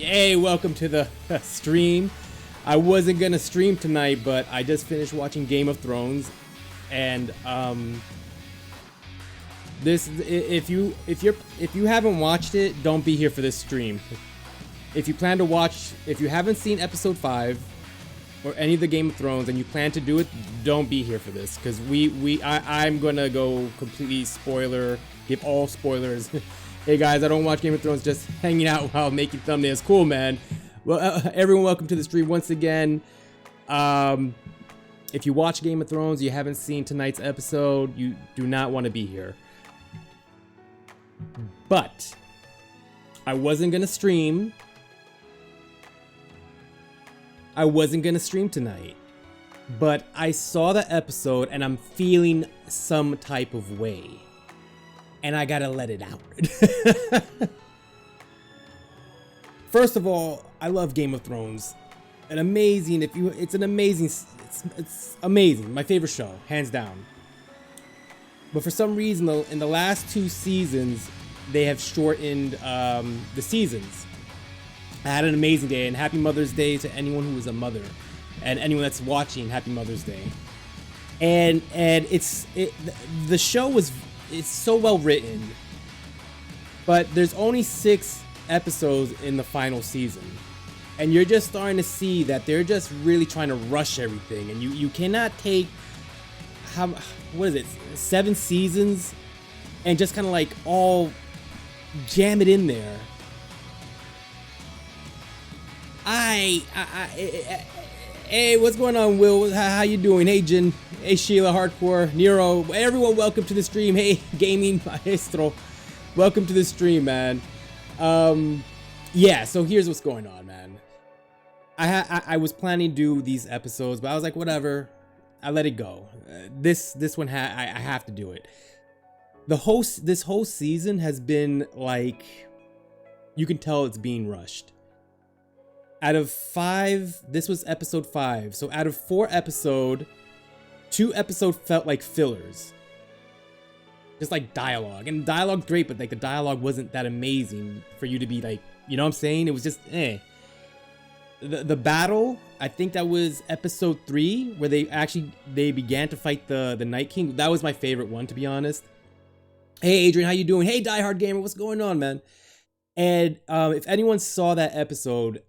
Hey, welcome to the stream. I wasn't gonna stream tonight, but I just finished watching Game of Thrones, and this if you haven't watched it, don't be here for this stream. If you plan to watch, if you haven't seen episode 5 or any of the Game of Thrones and you plan to do it, don't be here for this, because I'm gonna go completely spoiler, give all spoilers. Hey guys, I don't watch Game of Thrones, just hanging out while making thumbnails. Cool, man. Well, everyone, welcome to the stream once again. If you watch Game of Thrones, you haven't seen tonight's episode, you do not want to be here. But I wasn't gonna stream. Tonight. But I saw the episode and I'm feeling some type of way. And I gotta let it out. First of all, I love Game of Thrones. It's amazing. My favorite show, hands down. But for some reason, in the last 2 seasons, they have shortened the seasons. I had an amazing day, and happy Mother's Day to anyone who is a mother, and anyone that's watching. Happy Mother's Day. And the show was. It's so well written, but there's only 6 episodes in the final season, and you're just starting to see that they're just really trying to rush everything, and you cannot take 7 seasons and just kind of like all jam it in there. Hey, what's going on, Will? How you doing? Hey, Jin. Hey, Sheila, Hardcore, Nero. Everyone, welcome to the stream. Hey, Gaming Maestro. Welcome to the stream, man. Yeah, so here's what's going on, man. I was planning to do these episodes, but I was like, whatever. I let it go. This one, I have to do it. This whole season has been like, you can tell it's being rushed. Out of 5, this was episode 5. So out of 4 episodes, 2 episodes felt like fillers. Just like dialogue. And dialogue's great, but like the dialogue wasn't that amazing for you to be like, you know what I'm saying? It was just eh. The battle, I think that was episode 3, where they began to fight the Night King. That was my favorite one, to be honest. Hey Adrian, how you doing? Hey Diehard Gamer, what's going on, man? And if anyone saw that episode,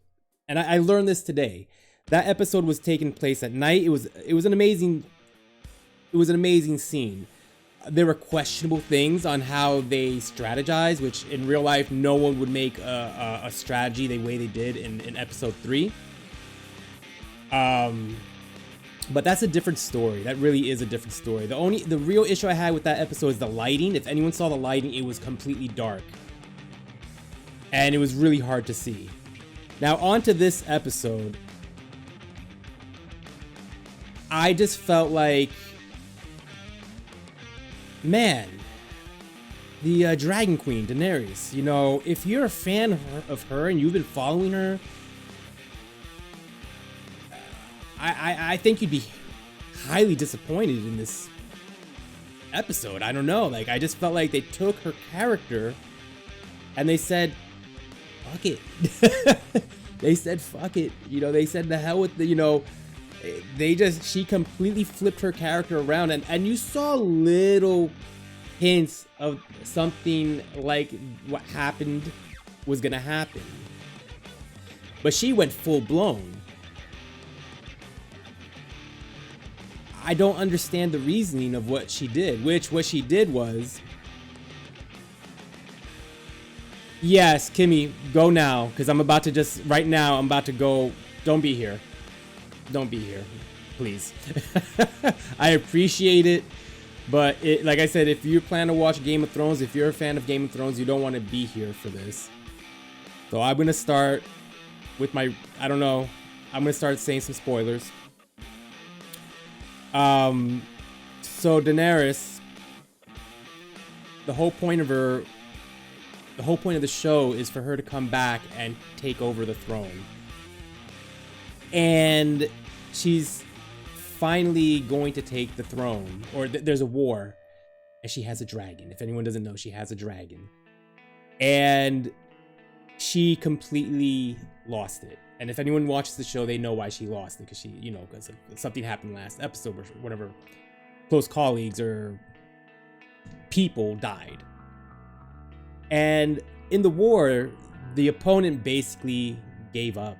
and I learned this today, that episode was taking place at night. It was an amazing scene. There were questionable things on how they strategize, which in real life no one would make a strategy the way they did in episode 3. But that's a different story. That really is a different story. The real issue I had with that episode is the lighting. If anyone saw the lighting, it was completely dark, and it was really hard to see. Now, on to this episode. I just felt like, man, the Dragon Queen, Daenerys, you know, if you're a fan of her and you've been following her, I think you'd be highly disappointed in this episode. I don't know. Like, I just felt like they took her character and they said, fuck it. They said fuck it. You know, they said the hell with the, you know, she completely flipped her character around, and you saw little hints of something like what happened was gonna happen. But she went full blown. I don't understand the reasoning of what she did, what she did was, yes, Kimmy, go now, because I'm about to go. Don't be here. Don't be here, please. I appreciate it, but like I said, if you plan to watch Game of Thrones, if you're a fan of Game of Thrones, you don't want to be here for this. So I'm going to start with I'm going to start saying some spoilers. So Daenerys, the whole point of the show is for her to come back and take over the throne. And she's finally going to take the throne, or there's a war, and she has a dragon. If anyone doesn't know, she has a dragon. And she completely lost it. And if anyone watches the show, they know why she lost it, because she, you know, because something happened last episode or whatever, close colleagues or people died. And in the war, the opponent basically gave up.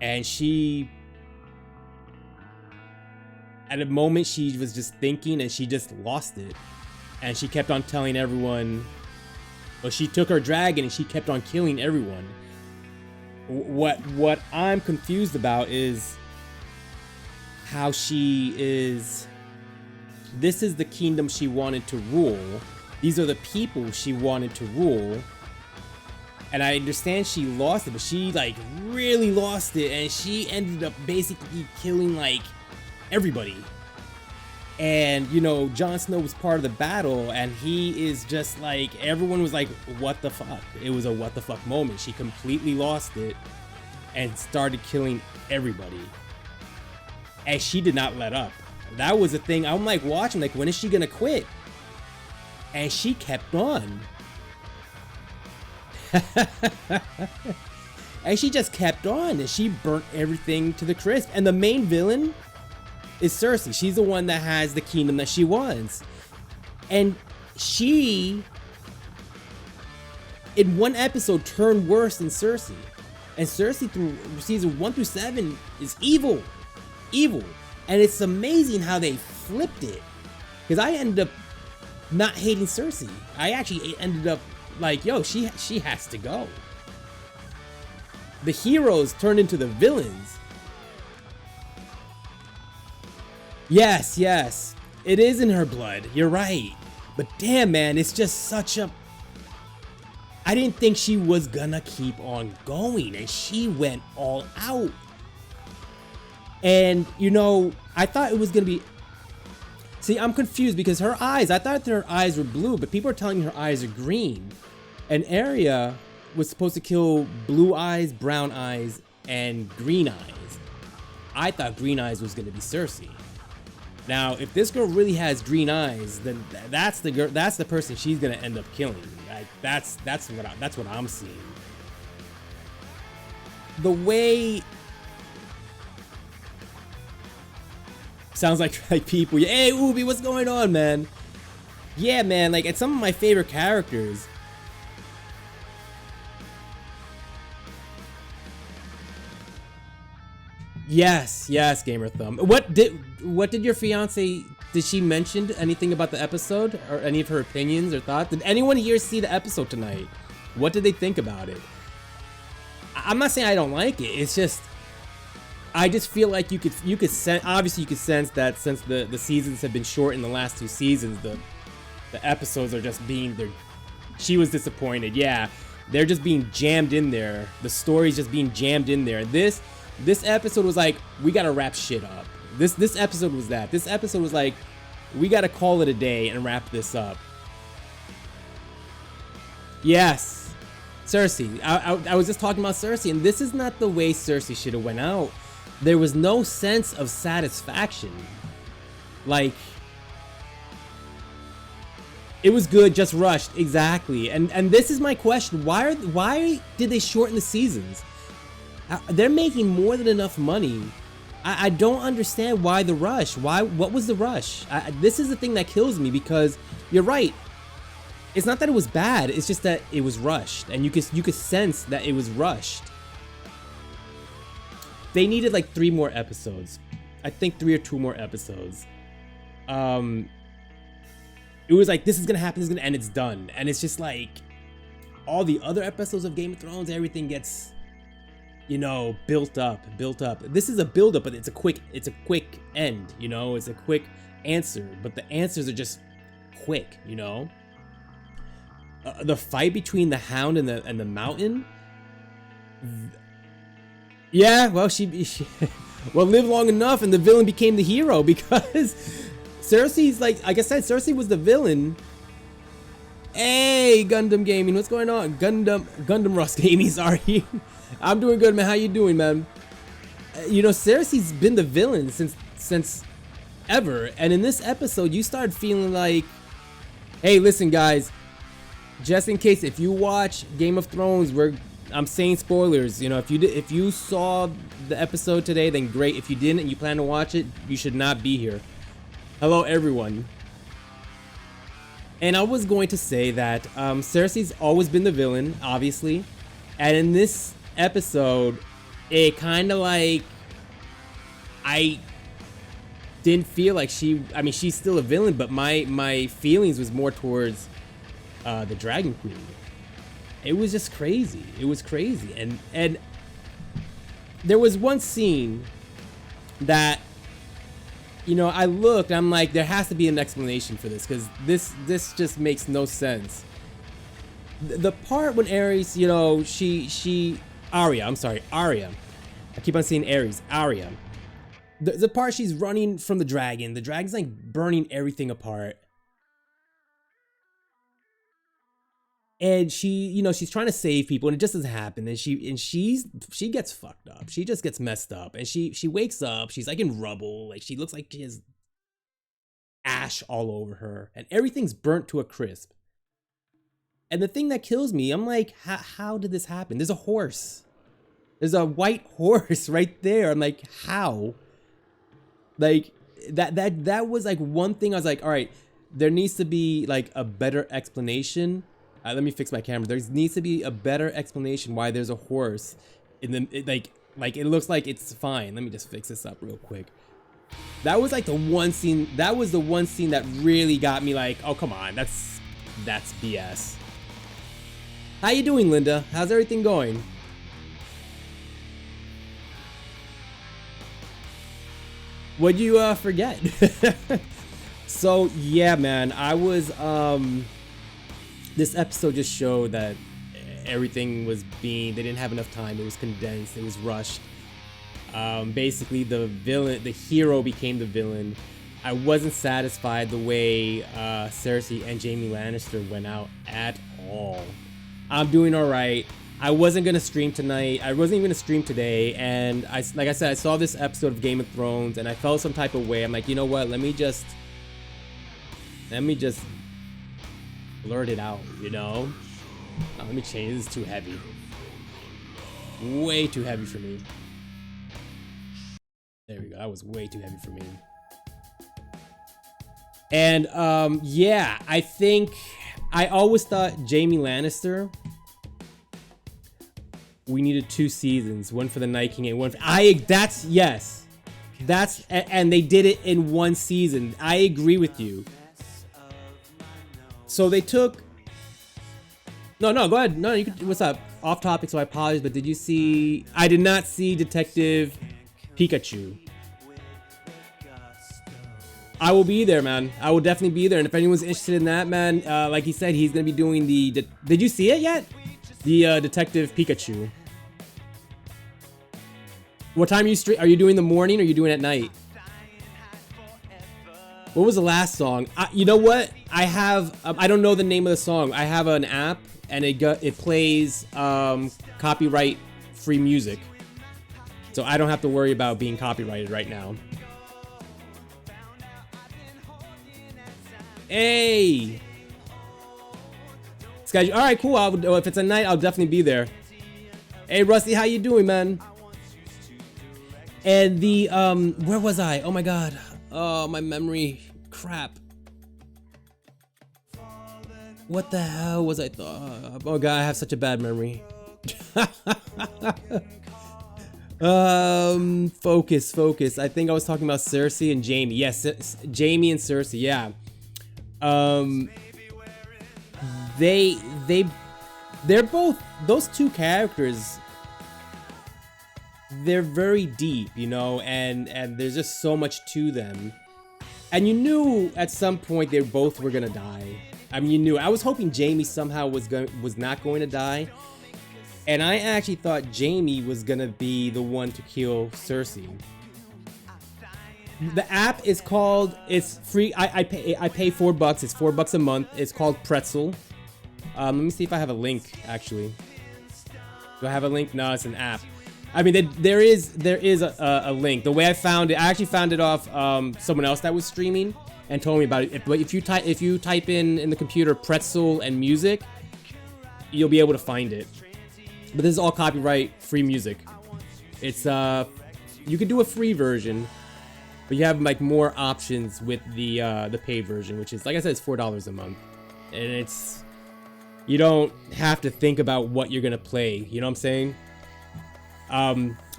And she, at a moment, she was just thinking and she just lost it. And she kept on telling everyone, well, she took her dragon and she kept on killing everyone. What I'm confused about is how she is, this is the kingdom she wanted to rule. These are the people she wanted to rule. And I understand she lost it, but she like really lost it, and she ended up basically killing like everybody. And you know, Jon Snow was part of the battle, and he is just like, everyone was like, what the fuck? It was a what the fuck moment. She completely lost it and started killing everybody. And she did not let up. That was the thing. I'm like watching, like, when is she gonna quit? And she kept on. And she just kept on, and she burnt everything to the crisp. And the main villain is Cersei. She's the one that has the kingdom that she wants. And she, in one episode, turned worse than Cersei. And Cersei through season 1 through 7 is evil. Evil. And it's amazing how they flipped it. Because I ended up not hating Cersei. I actually ended up like, yo, she has to go. The heroes turned into the villains. Yes, yes. It is in her blood. You're right. But damn, man, it's just such a... I didn't think she was gonna keep on going, and she went all out. And, you know, I thought it was gonna be... See, I'm confused because her eyes, I thought that her eyes were blue, but people are telling me her eyes are green. And Arya was supposed to kill blue eyes, brown eyes, and green eyes. I thought green eyes was gonna be Cersei. Now, if this girl really has green eyes, then that's the girl. That's the person she's gonna end up killing. Like, that's what I'm seeing. The way sounds like people. Hey, Ubi, what's going on, man? Yeah, man. Like, it's some of my favorite characters. Yes, yes, Gamer Thumb. What did your fiance, did she mention anything about the episode or any of her opinions or thoughts? Did anyone here see the episode tonight? What did they think about it? I'm not saying I don't like it. It's just, I just feel like you could sense, obviously you could sense that since the seasons have been short in the last 2 seasons, the episodes are just being, she was disappointed. Yeah, they're just being jammed in there. The story's just being jammed in there. This episode was like, we gotta wrap shit up. This episode was that. This episode was like, we gotta call it a day and wrap this up. Yes, Cersei. I was just talking about Cersei, and this is not the way Cersei should have went out. There was no sense of satisfaction. Like, it was good, just rushed. Exactly. And this is my question. Why did they shorten the seasons? They're making more than enough money. I don't understand why the rush. What was the rush? This is the thing that kills me, because you're right. It's not that it was bad. It's just that it was rushed, and you could sense that it was rushed. They needed like 3 more episodes. I think 3 or 2 more episodes. It was like, this is gonna happen, this is gonna end, it's done. And it's just like, all the other episodes of Game of Thrones, everything gets, you know, built up. This is a build up, but it's a quick end, you know, it's a quick answer, but the answers are just quick, you know. The fight between the Hound and the Mountain. Yeah, well, she well, lived long enough, and the villain became the hero, because Cersei's like I said, Cersei was the villain. Hey, Gundam Gaming, what's going on? Gundam Rust Gaming, sorry. I'm doing good, man. How you doing, man? You know, Cersei's been the villain since ever, and in this episode, you start feeling like, hey, listen, guys, just in case, if you watch Game of Thrones, I'm saying spoilers. You know, if you saw the episode today, then great. If you didn't and you plan to watch it, you should not be here. Hello, everyone. And I was going to say that Cersei's always been the villain, obviously. And in this episode, it kind of like... I didn't feel like I mean, she's still a villain, but my feelings was more towards the Dragon Queen. It was just crazy. It was crazy. And there was one scene that... You know, I looked, I'm like, there has to be an explanation for this, because this just makes no sense. The part when Ares, you know, Arya, I keep on saying Ares, Arya. The part she's running from the dragon's like burning everything apart. And she's trying to save people, and it just doesn't happen. And she gets fucked up. She just gets messed up. And she wakes up. She's like in rubble. Like she looks like she has ash all over her, and everything's burnt to a crisp. And the thing that kills me, I'm like, how did this happen? There's a horse. There's a white horse right there. I'm like, how? Like that was like one thing I was like, all right, there needs to be like a better explanation. Let me fix my camera. There needs to be a better explanation why there's a horse in the like it looks like it's fine. Let me just fix this up real quick. That was like the one scene. That was the one scene that really got me like, oh come on, that's BS. How you doing, Linda? How's everything going? What'd you forget? So yeah, man, I was this episode just showed that everything was they didn't have enough time. It was condensed. It was rushed. Basically, the hero became the villain. I wasn't satisfied the way Cersei and Jaime Lannister went out at all. I'm doing all right. I wasn't gonna stream tonight. I wasn't even gonna stream today. And like I said, I saw this episode of Game of Thrones, and I felt some type of way. I'm like, you know what? Let me just blurt it out, you know? Oh, let me change. This is too heavy. Way too heavy for me. There we go. That was way too heavy for me. And yeah, I always thought Jaime Lannister, we needed 2 seasons, one for the Night King and one for, and they did it in 1 season. I agree with you. So they took... No, go ahead. No, you could... What's up? Off topic, so I apologize, but did you see... I did not see Detective Pikachu. I will be there, man. I will definitely be there. And if anyone's interested in that, man, like he said, he's going to be doing the... Did you see it yet? The Detective Pikachu. What time are you stream? Are you doing the morning or are you doing it at night? What was the last song? You know what? I have... I don't know the name of the song. I have an app and it plays copyright free music. So I don't have to worry about being copyrighted right now. Hey! Schedule. All right, cool. If it's at night, I'll definitely be there. Hey, Rusty, how you doing, man? And the where was I? Oh my God. Oh, my memory. Crap. What the hell was I thought? Oh God, I have such a bad memory. Focus. I think I was talking about Cersei and Jaime. Yes, Jaime and Cersei. Yeah. They're both, those two characters, they're very deep, you know, and there's just so much to them. And you knew at some point they both were gonna die. I mean, you knew. I was hoping Jaime somehow was not going to die. And I actually thought Jaime was gonna be the one to kill Cersei. The app is called, it's free. I pay $4. It's $4 a month. It's called Pretzel. Let me see if I have a link, actually. Do I have a link? No, it's an app. I mean, there is a link. The way I found it, I actually found it off someone else that was streaming and told me about it. If you type in the computer Pretzel and music, you'll be able to find it. But this is all copyright free music. It's you could do a free version, but you have like more options with the paid version, which is, like I said, it's $4 a month, and it's, you don't have to think about what you're gonna play. You know what I'm saying?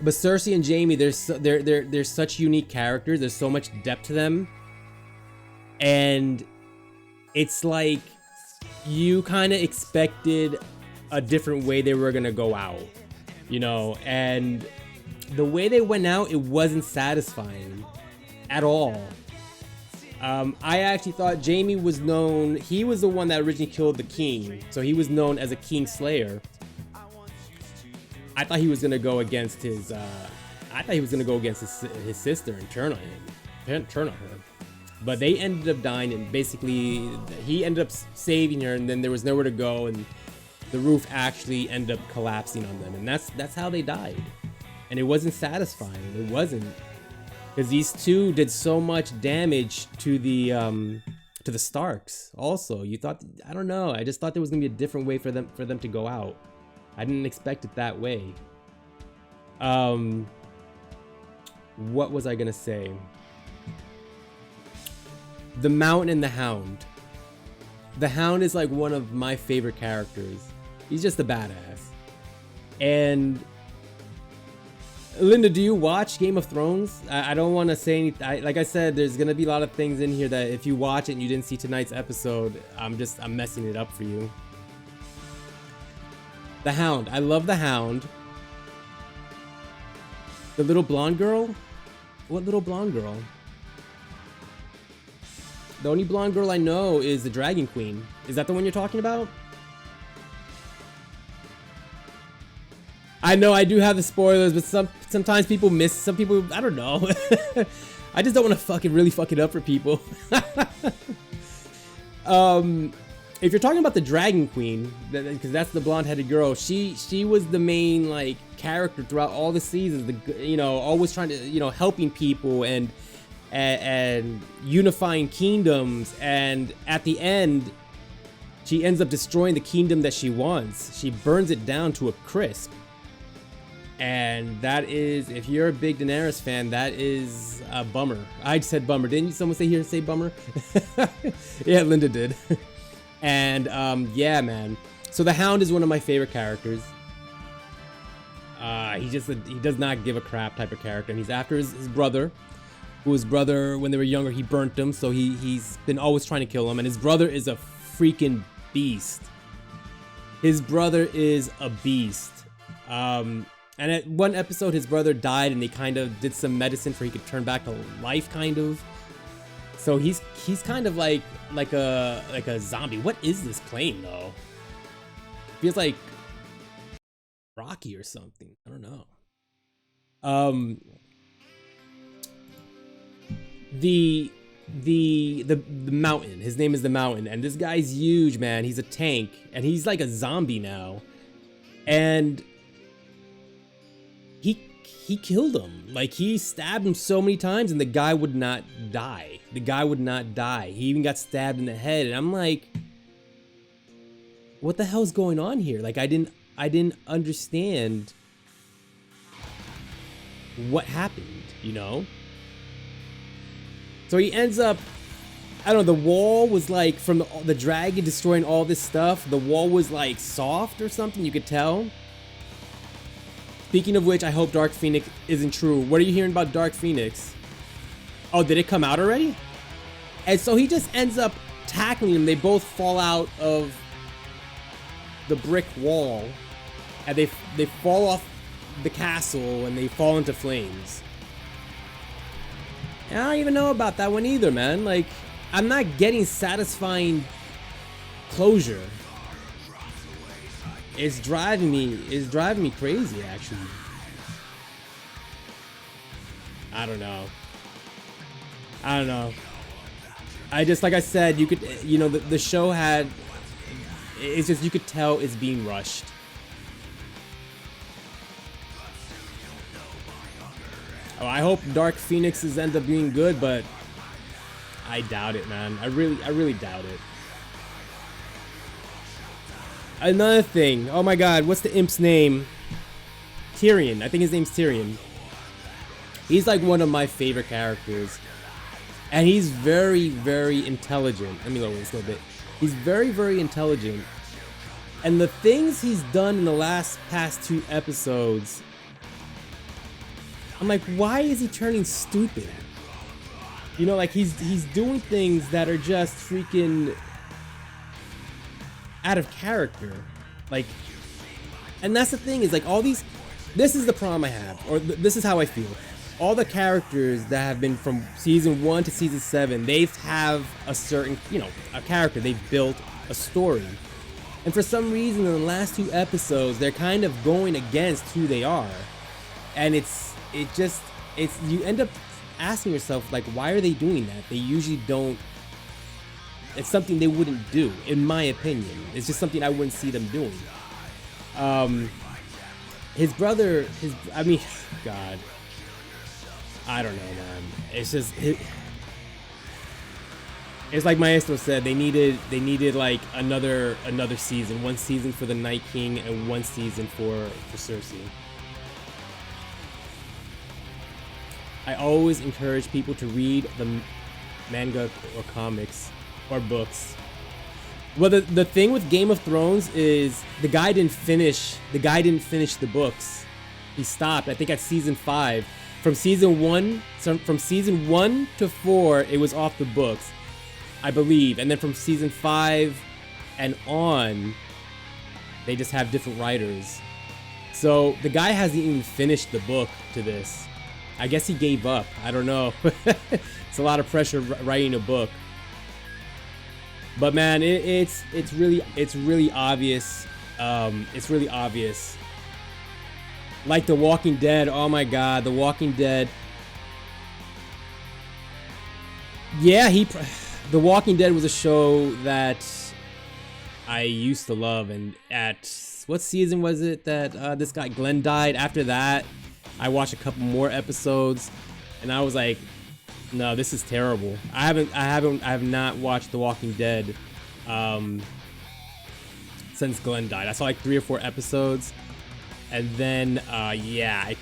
But Cersei and Jaime, they're such unique characters. There's so much depth to them, and it's like you kind of expected a different way they were gonna go out, you know, and the way they went out, it wasn't satisfying at all. I actually thought Jaime was known, he was the one that originally killed the king, so he was known as a king slayer. I thought he was gonna go against his his sister and turn on her. But they ended up dying, and basically he ended up saving her, and then there was nowhere to go, and the roof actually ended up collapsing on them, and that's how they died. And it wasn't satisfying. It wasn't, because these two did so much damage to the Starks. Also, you thought, I don't know, I just thought there was gonna be a different way for them to go out. I didn't expect it that way. What was I gonna say? The Mountain and the Hound. The Hound is like one of my favorite characters. He's just a badass. And Linda, do you watch Game of Thrones? I don't want to say anything. Like I said, there's gonna be a lot of things in here that if you watch it and you didn't see tonight's episode, I'm messing it up for you. The Hound. I love the Hound. The little blonde girl? What little blonde girl? The only blonde girl I know is the Dragon Queen. Is that the one you're talking about? I know I do have the spoilers, but sometimes people miss. Some people, I don't know. I just don't want to really fuck it up for people. If you're talking about the Dragon Queen, because that's the blonde-headed girl, she was the main like character throughout all the seasons. You know, always trying to, you know, helping people and unifying kingdoms, and at the end she ends up destroying the kingdom that she wants. She burns it down to a crisp, and that is, if you're a big Daenerys fan, that is a bummer. I said bummer, didn't someone say bummer? Yeah, Linda did. And yeah, man, so the Hound is one of my favorite characters. He does not give a crap type of character, and he's after his brother, whose brother, when they were younger, he burnt him, so he's been always trying to kill him, and his brother is a freaking beast. His brother is a beast. And at one episode, his brother died, and they kind of did some medicine for he could turn back to life, kind of. So he's kind of like a zombie. What is this plane though? Feels like Rocky or something. I don't know. The Mountain. His name is the Mountain, and this guy's huge, man. He's a tank, and he's like a zombie now. And he killed him. Like, he stabbed him so many times, and the guy would not die. The guy would not die. He even got stabbed in the head, and I'm like, what the hell's going on here? Like, I didn't understand what happened, you know? So he ends up, I don't know, the wall was like, from the dragon destroying all this stuff, the wall was like soft or something, you could tell. Speaking of which, I hope Dark Phoenix isn't true. What are you hearing about Dark Phoenix? Oh, did it come out already? And so he just ends up tackling him. They both fall out of the brick wall, and they fall off the castle, and they fall into flames. And I don't even know about that one either, man. Like, I'm not getting satisfying closure. It's driving me crazy, actually. I don't know. I just, like I said, you could, you know, the show had, it's just, you could tell it's being rushed. Oh, I hope Dark Phoenix's end up being good, but I doubt it, man. I really doubt it. Another thing. Oh my god, what's the imp's name? Tyrion. I think his name's Tyrion. He's like one of my favorite characters. And he's very, very intelligent. Let me lower this a little bit. He's very, very intelligent. And the things he's done in the past 2 episodes, I'm like, why is he turning stupid? You know, like he's doing things that are just freaking out of character. Like, and that's the thing, is like all these, this is the problem I have, or this is how I feel. All the characters that have been from season 1 to season 7, they have a certain, you know, a character. They've built a story. And for some reason, in the last 2 episodes, they're kind of going against who they are. And you end up asking yourself, like, why are they doing that? They usually don't. It's something they wouldn't do, in my opinion. It's just something I wouldn't see them doing. His brother, God. I don't know, man. It's just, it's like Maestro said. They needed like another season, 1 season for the Night King and 1 season for Cersei. I always encourage people to read the manga or comics or books. Well, the thing with Game of Thrones is the guy didn't finish the books. He stopped, I think, at season 5. From season 1 to 4, it was off the books, I believe. And then from season 5 and on, they just have different writers. So the guy hasn't even finished the book to this. I guess he gave up. I don't know. It's a lot of pressure writing a book. But man, it's really obvious. It's really obvious. Like The Walking Dead. Oh my god, The Walking Dead. Yeah, The Walking Dead was a show that I used to love, and at what season was it that this guy Glenn died? After that, I watched a couple more episodes, and I was like, no, this is terrible. I have not watched The Walking Dead since Glenn died. I saw like 3 or 4 episodes. And then, I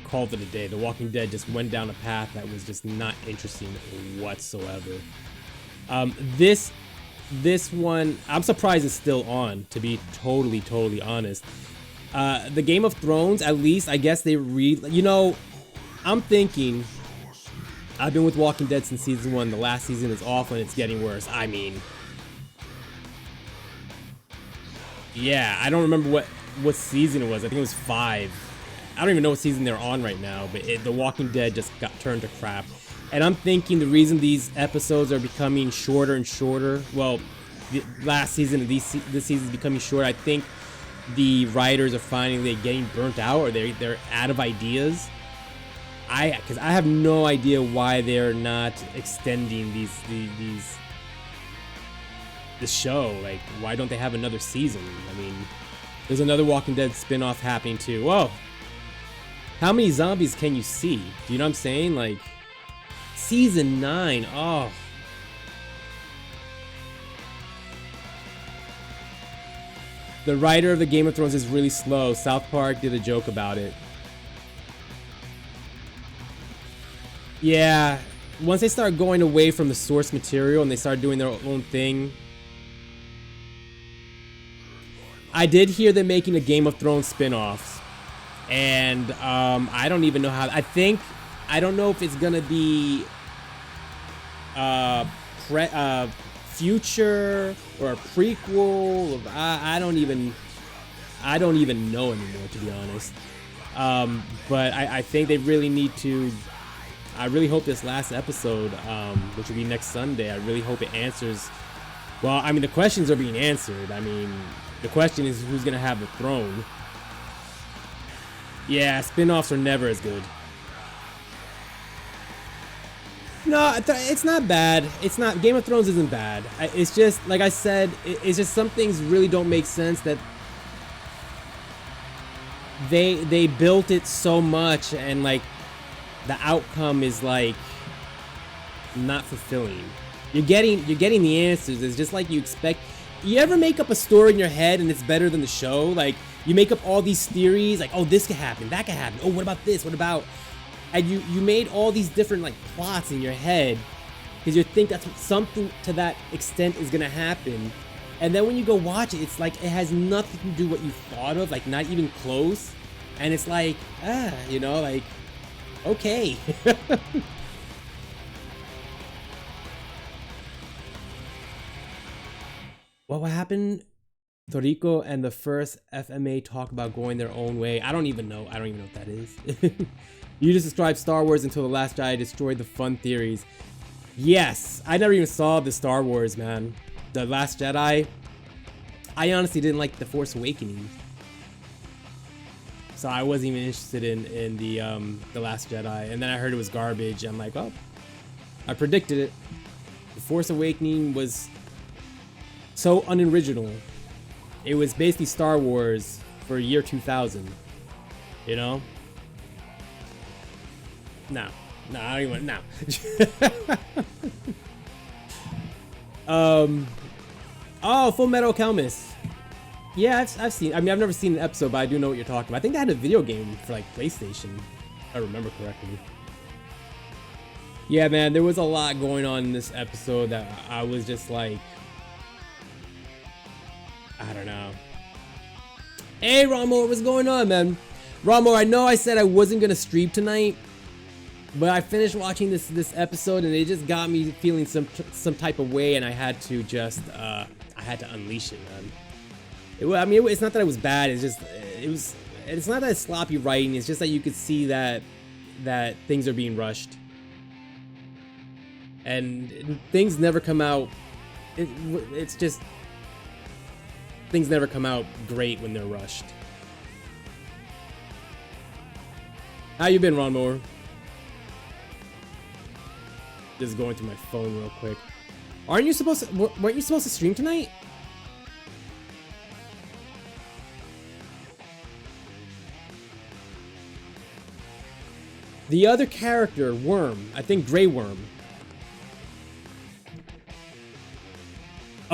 called it a day. The Walking Dead just went down a path that was just not interesting whatsoever. This one, I'm surprised it's still on, to be totally honest. The Game of Thrones, at least, I guess they I'm thinking, I've been with Walking Dead since season 1. The last season is awful and it's getting worse. I mean, yeah, I don't remember what season it was. I think it was 5. I don't even know what season they're on right now, but The Walking Dead just got turned to crap. And I'm thinking the reason these episodes are becoming shorter and shorter, well, the last season of this season is becoming shorter. I think the writers are finding they're getting burnt out, or they're out of ideas. Because I have no idea why they're not extending the show. Like, why don't they have another season? I mean, there's another Walking Dead spin-off happening too. Whoa. How many zombies can you see? Do you know what I'm saying? Like, season 9. Oh. The writer of the Game of Thrones is really slow. South Park did a joke about it. Yeah. Once they start going away from the source material and they start doing their own thing. I did hear they're making a Game of Thrones spin-offs, and I don't even know how. I don't know if it's gonna be future or a prequel. I don't even know anymore, to be honest. But I think they really need to. I really hope this last episode, which will be next Sunday, I really hope it answers. Well, I mean, the questions are being answered. I mean, the question is who's going to have the throne. Yeah, spin-offs are never as good. No, it's not bad. It's not. Game of Thrones isn't bad. It's just, like I said, it's just some things really don't make sense, that they built it so much, and like the outcome is like not fulfilling. You're getting the answers. It's just like you expect. you ever make up a story in your head and it's better than the show? Like, you make up all these theories, like, oh, this could happen, that could happen. Oh, what about this? What about... And you made all these different, like, plots in your head because you think that's something to that extent is gonna happen. And then when you go watch it, it's like it has nothing to do what you thought of, like, not even close. And it's like, you know, like, okay. What happened? Toriko and the first FMA talk about going their own way. I don't even know. I don't even know what that is. You just described Star Wars until The Last Jedi destroyed the fun theories. Yes, I never even saw the Star Wars, man. The Last Jedi. I honestly didn't like The Force Awakens, so I wasn't even interested in the Last Jedi. And then I heard it was garbage. I'm like, well, I predicted it. The Force Awakening was so unoriginal. It was basically Star Wars for year 2000, you know? No, I don't even, no. Oh, Full Metal Alchemist. Yeah, I've seen, I mean, I've never seen an episode, but I do know what you're talking about. I think they had a video game for, like, PlayStation, if I remember correctly. Yeah, man, there was a lot going on in this episode that I was just like, I don't know. Hey, Ramo, what's going on, man? Ramo, I know I said I wasn't gonna stream tonight, but I finished watching this episode and it just got me feeling some type of way, and I had to just I had to unleash it, man. I mean, it's not that it was bad. It's just it's not that it's sloppy writing. It's just that you could see that things are being rushed, and things never come out. It's just. Things never come out great when they're rushed. How you been, Ron Moore? Just going through my phone real quick. Weren't you supposed to stream tonight? The other character, Worm, I think Grey Worm.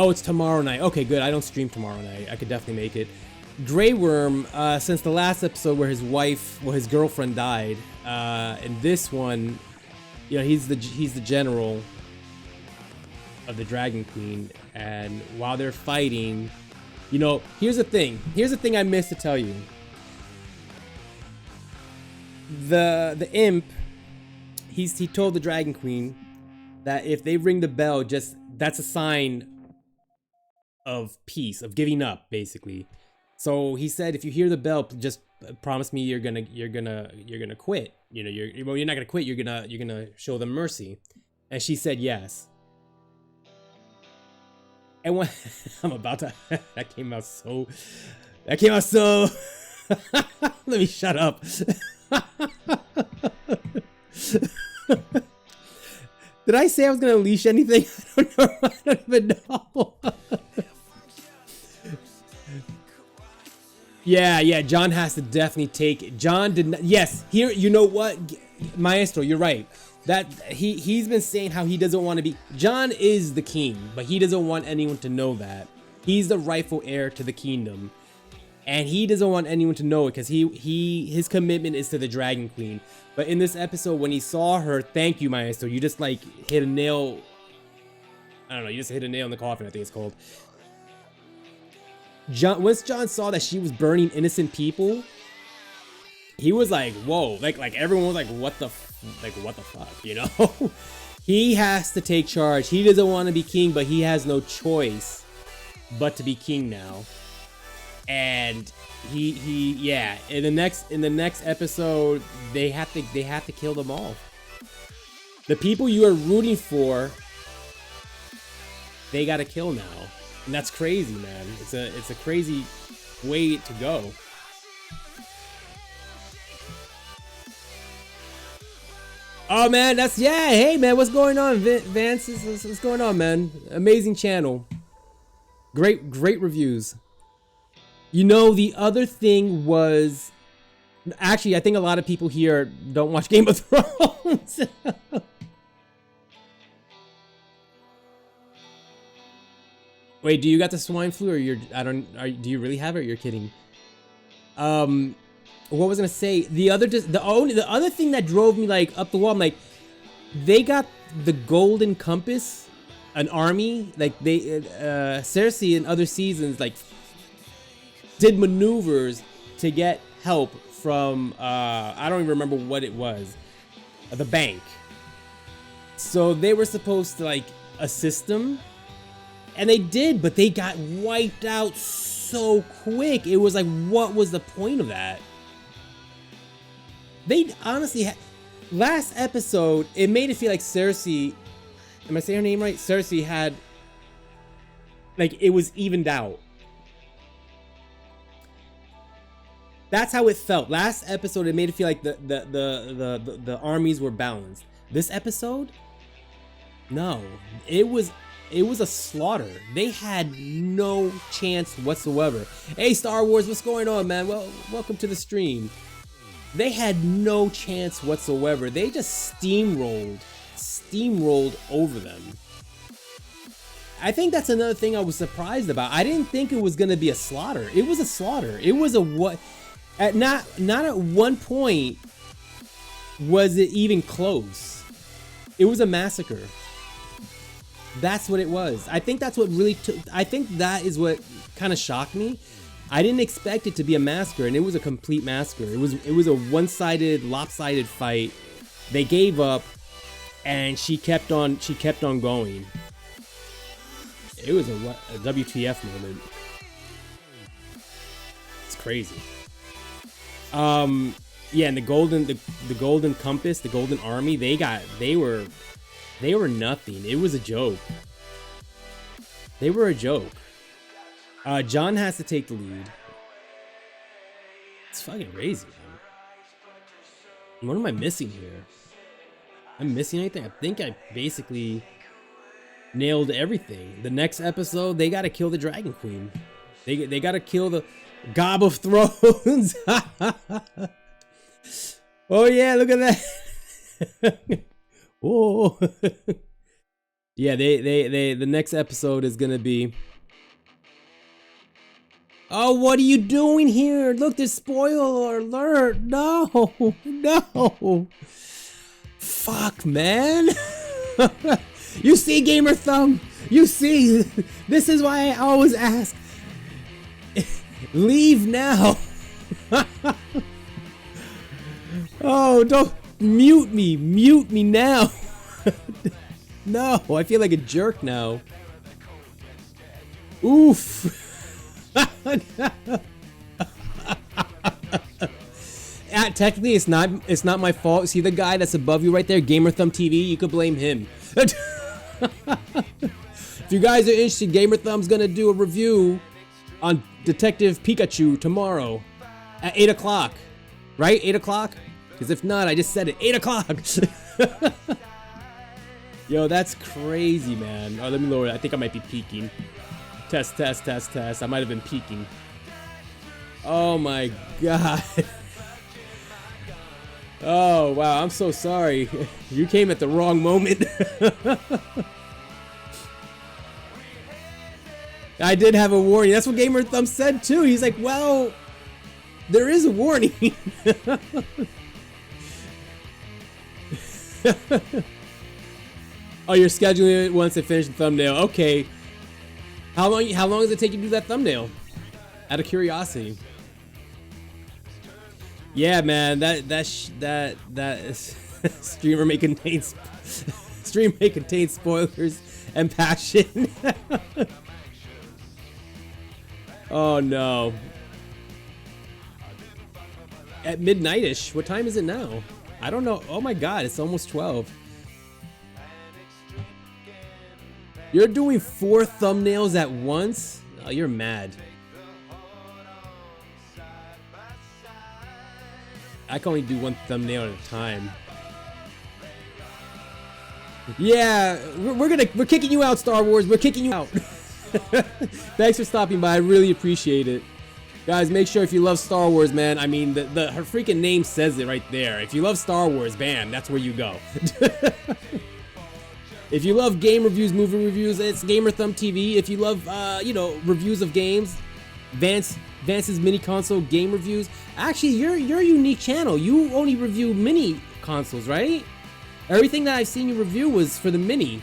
Oh, it's tomorrow night. Okay, good. I don't stream tomorrow night. I could definitely make it. Grey Worm, since the last episode where his girlfriend died, in this one, you know, he's the general of the Dragon Queen, and while they're fighting, you know, here's the thing I missed to tell you. The imp, he told the Dragon Queen that if they ring the bell, that's a sign of peace, of giving up, basically. So he said, if you hear the bell, just promise me you're gonna quit. You know, you're not gonna quit. You're gonna show them mercy. And she said yes. And when I'm about to, that came out so. Let me shut up. Did I say I was gonna unleash anything? I don't know. I don't even know. Yeah, Jon has to definitely take it. Jon did not, yes, here, you know what, Maestro, you're right. That he's been saying how he doesn't want to be, Jon is the king, but he doesn't want anyone to know that. He's the rightful heir to the kingdom, and he doesn't want anyone to know it because his commitment is to the Dragon Queen. But in this episode, when he saw her, thank you, Maestro, you just like hit a nail, I don't know, you just hit a nail in the coffin, I think it's called. Once Jon saw that she was burning innocent people, he was like, whoa, like everyone was like, what the fuck, you know? He has to take charge. He doesn't want to be king, but he has no choice but to be king now. And yeah, in the next episode, they have to kill them all. The people you are rooting for, they gotta kill now. And that's crazy, man. It's a crazy way to go. Oh man, hey man, what's going on, Vance? What's going on, man? Amazing channel. Great reviews. You know, the other thing was, actually, I think a lot of people here don't watch Game of Thrones. Wait, do you got the swine flu, or do you really have it, or you're kidding? What was I gonna say? The other thing that drove me like up the wall, I'm like, they got the golden compass, an army, like they, Cersei in other seasons, like, did maneuvers to get help from, I don't even remember what it was, the bank. So they were supposed to like assist them, and they did, but they got wiped out so quick. It was like, what was the point of that? They honestly last episode, it made it feel like Cersei, am I saying her name right? Cersei had, like, it was evened out. That's how it felt. Last episode, it made it feel like the armies were balanced. This episode, no, it was a slaughter. They had no chance whatsoever. Hey, Star Wars, what's going on, man? Well, welcome to the stream. They had no chance whatsoever. They just steamrolled over them. I think that's another thing I was surprised about. I didn't think it was gonna be a slaughter. It was a slaughter. It was a what? Not at one point was it even close. It was a massacre. That's what it was. I think that's what really I think that is what kind of shocked me. I didn't expect it to be a massacre, and it was a complete massacre. It was a one-sided, lopsided fight. They gave up, and she kept on going. It was a WTF moment. It's crazy. Yeah, and the golden compass, the golden army, they were nothing. It was a joke. They were a joke. Jon has to take the lead. It's fucking crazy, man. What am I missing here? I'm missing anything? I think I basically nailed everything. The next episode, they gotta kill the Dragon Queen. They gotta kill the Gob of Thrones. Oh yeah, look at that. Oh. Yeah, the next episode is gonna be. Oh, what are you doing here? Look, there's spoiler alert. No, no. Fuck, man. You see, Gamer Thumb? You see, this is why I always ask. Leave now. Oh, don't mute me now. No, I feel like a jerk now. Oof. Technically, it's not my fault. See the guy that's above you right there, Gamer Thumb TV? You could blame him. If you guys are interested, Gamer Thumb's gonna do a review on Detective Pikachu tomorrow at 8 o'clock. Right? 8 o'clock? Because if not, I just said it. 8 o'clock. Yo, that's crazy, man. Oh, let me lower it. I think I might be peeking. Test. I might have been peeking. Oh my god. Oh, wow. I'm so sorry. You came at the wrong moment. I did have a warning. That's what Gamer Thumb said too. He's like, well, there is a warning. Oh, you're scheduling it once I finish the thumbnail. Okay. How long does it take you to do that thumbnail? Out of curiosity. Yeah, man, that is stream may contain spoilers and passion. Oh no. At midnight-ish. What time is it now? I don't know. Oh my god, it's almost 12. You're doing 4 thumbnails at once? Oh, you're mad. I can only do 1 thumbnail at a time. Yeah, we're kicking you out, Star Wars. We're kicking you out. Thanks for stopping by. I really appreciate it. Guys, make sure if you love Star Wars, man, I mean, her freaking name says it right there. If you love Star Wars, bam, that's where you go. If you love game reviews, movie reviews, it's Gamer Thumb TV. If you love, you know, reviews of games, Vance's mini console game reviews. Actually, you're a unique channel. You only review mini consoles, right? Everything that I've seen you review was for the mini.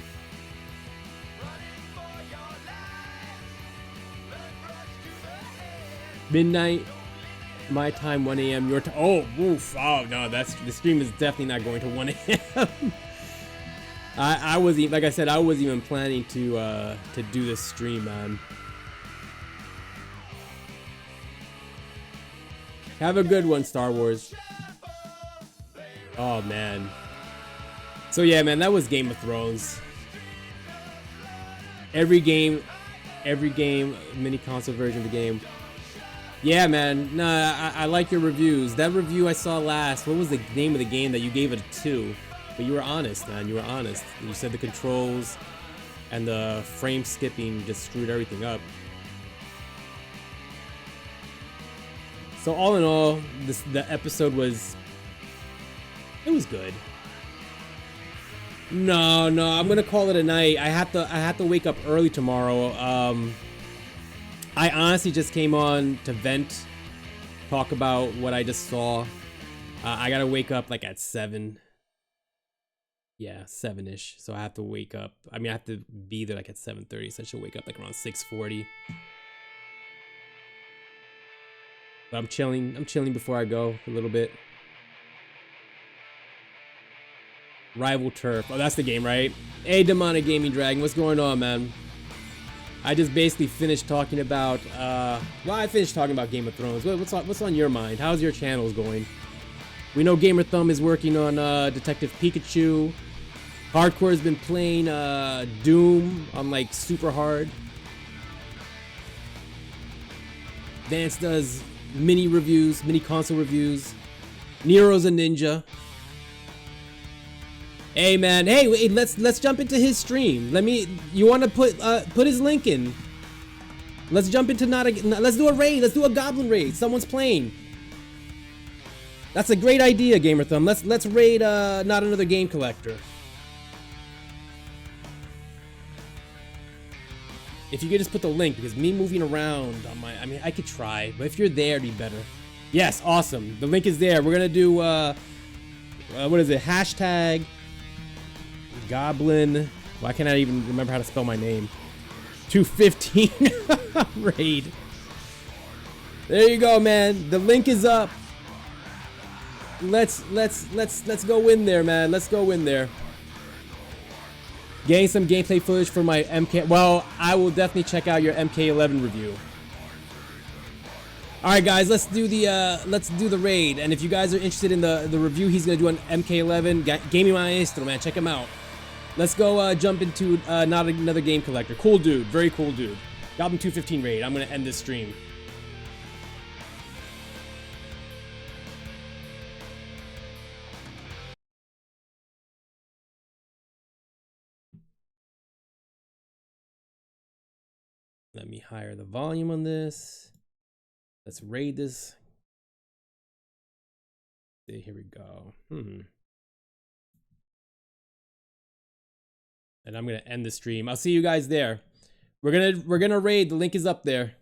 Midnight, my time, 1 a.m. your time. Oh, woof. Oh no, the stream is definitely not going to 1 a.m. I wasn't, like I said, I wasn't even planning to do this stream, man. Have a good one, Star Wars. Oh man. So yeah, man, that was Game of Thrones. Every game, mini console version of the game. Yeah, man. Nah, I like your reviews. That review I saw last, what was the name of the game that you gave it a 2? But you were honest, man. You were honest. You said the controls and the frame skipping just screwed everything up. So all in all, the episode was, it was good. No, I'm gonna call it a night. I have to wake up early tomorrow. I honestly just came on to vent, talk about what I just saw. I gotta wake up like at 7. Yeah, 7-ish. So I have to wake up. I mean, I have to be there like at 7:30, so I should wake up like around 6:40. But I'm chilling before I go a little bit. Rival Turf. Oh, that's the game, right? Hey, Demonic Gaming Dragon, what's going on, man? I just basically finished talking about, well, I finished talking about Game of Thrones. What's on your mind? How's your channels going? We know Gamer Thumb is working on Detective Pikachu. Hardcore has been playing Doom on like super hard. Vance does mini reviews, mini console reviews. Nero's a ninja. Hey man, hey, wait, let's jump into his stream. You want to put his link in? Let's jump into let's do a raid. Let's do a goblin raid. Someone's playing. That's a great idea, Gamer Thumb. Let's raid Not Another Game Collector. If you could just put the link, because me moving around on my, I mean, I could try, but if you're there, it'd be better. Yes, awesome. The link is there. We're gonna do what is it? Hashtag Goblin. Why can't I even remember how to spell my name? 215 raid. There you go, man. The link is up. Let's go in there, man. Let's go in there. Getting some gameplay footage for my MK. Well, I will definitely check out your MK11 review. All right, guys, let's do the raid. And if you guys are interested in the review he's gonna do on MK11, Gaming Maestro, man, check him out. Let's go jump into Not Another Game Collector. Cool dude, very cool dude. Goblin 215 raid. I'm gonna end this stream. Let me higher the volume on this. Let's raid this. Okay, here we go. And I'm gonna end the stream. I'll see you guys there. We're gonna raid. The link is up there.